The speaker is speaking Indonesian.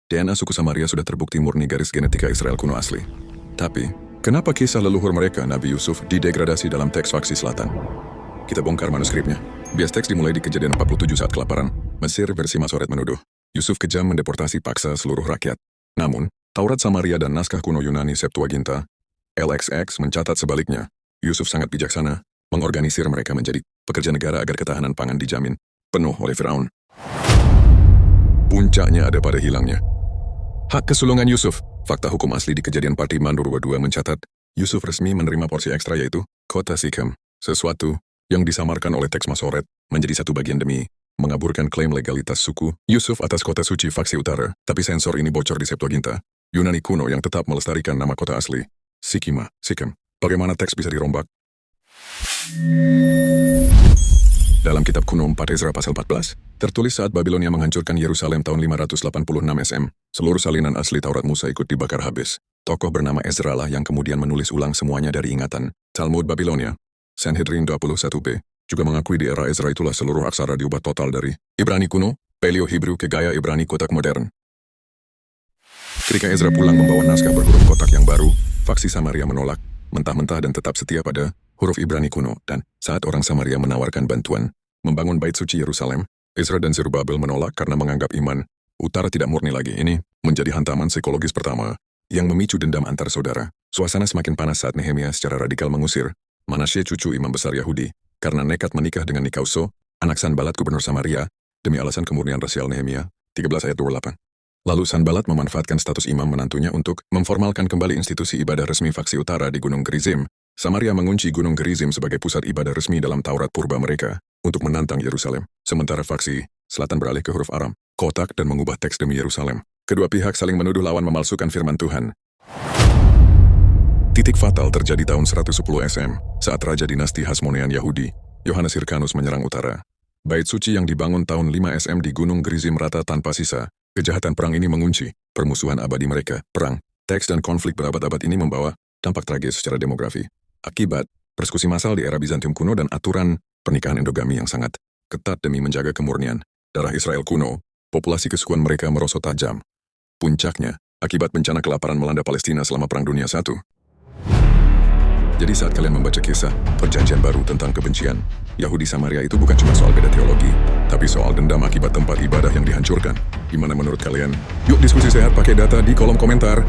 DNA suku Samaria sudah terbukti murni garis genetika Israel kuno asli. Tapi, kenapa kisah leluhur mereka, Nabi Yusuf, didegradasi dalam teks faksi selatan? Kita bongkar manuskripnya. Bias teks dimulai di kejadian 47 saat kelaparan. Mesir versi Masoret menuduh Yusuf kejam mendeportasi paksa seluruh rakyat. Namun, Taurat Samaria dan naskah kuno Yunani Septuaginta, LXX mencatat sebaliknya. Yusuf sangat bijaksana, mengorganisir mereka menjadi pekerja negara agar ketahanan pangan dijamin penuh oleh Firaun. Puncaknya ada pada hilangnya hak kesulungan Yusuf. Fakta hukum asli di kejadian Partiman 22 mencatat, Yusuf resmi menerima porsi ekstra yaitu kota Sikhem, sesuatu yang disamarkan oleh teks Masoret menjadi satu bagian demi mengaburkan klaim legalitas suku Yusuf atas kota suci faksi utara. Tapi sensor ini bocor di Septuaginta, Yunani kuno yang tetap melestarikan nama kota asli, Sikhem. Bagaimana teks bisa dirombak? Dalam kitab kuno 4 Ezra pasal 14, tertulis saat Babilonia menghancurkan Yerusalem tahun 586 SM, seluruh salinan asli Taurat Musa ikut dibakar habis. Tokoh bernama Ezra lah yang kemudian menulis ulang semuanya dari ingatan. Talmud Babilonia, Sanhedrin 21b, juga mengakui di era Ezra itulah seluruh aksara diubah total dari Ibrani kuno, Paleo-Hebrew ke gaya Ibrani kotak modern. Ketika Ezra pulang membawa naskah berhuruf kotak yang baru, faksi Samaria menolak, mentah-mentah dan tetap setia pada huruf Ibrani kuno, dan saat orang Samaria menawarkan bantuan membangun bait suci Yerusalem, Ezra dan Zerubabel menolak karena menganggap iman utara tidak murni lagi. Ini menjadi hantaman psikologis pertama yang memicu dendam antar saudara. Suasana semakin panas saat Nehemia secara radikal mengusir Manasye, cucu imam besar Yahudi, karena nekat menikah dengan Nikauso, anak Sanbalat gubernur Samaria, demi alasan kemurnian rasial. Nehemia 13 ayat 28. Lalu Sanbalat memanfaatkan status imam menantunya untuk memformalkan kembali institusi ibadah resmi faksi utara di Gunung Gerizim. Samaria mengunci Gunung Gerizim sebagai pusat ibadah resmi dalam Taurat purba mereka untuk menantang Yerusalem. Sementara faksi selatan beralih ke huruf Aram, kotak, dan mengubah teks demi Yerusalem. Kedua pihak saling menuduh lawan memalsukan firman Tuhan. Titik fatal terjadi tahun 110 SM, saat Raja Dinasti Hasmonean Yahudi, Yohanes Hyrcanus menyerang utara. Bait suci yang dibangun tahun 5 SM di Gunung Gerizim rata tanpa sisa. Kejahatan perang ini mengunci permusuhan abadi mereka. Perang, teks, dan konflik berabad-abad ini membawa dampak tragis secara demografi. Akibat persekusi massal di era Bizantium kuno dan aturan pernikahan endogami yang sangat ketat demi menjaga kemurnian darah Israel kuno, populasi kesukuan mereka merosot tajam. Puncaknya, akibat bencana kelaparan melanda Palestina selama Perang Dunia I. Jadi saat kalian membaca kisah perjanjian baru tentang kebencian, Yahudi Samaria itu bukan cuma soal beda teologi, tapi soal dendam akibat tempat ibadah yang dihancurkan. Gimana menurut kalian? Yuk diskusi sehat pakai data di kolom komentar.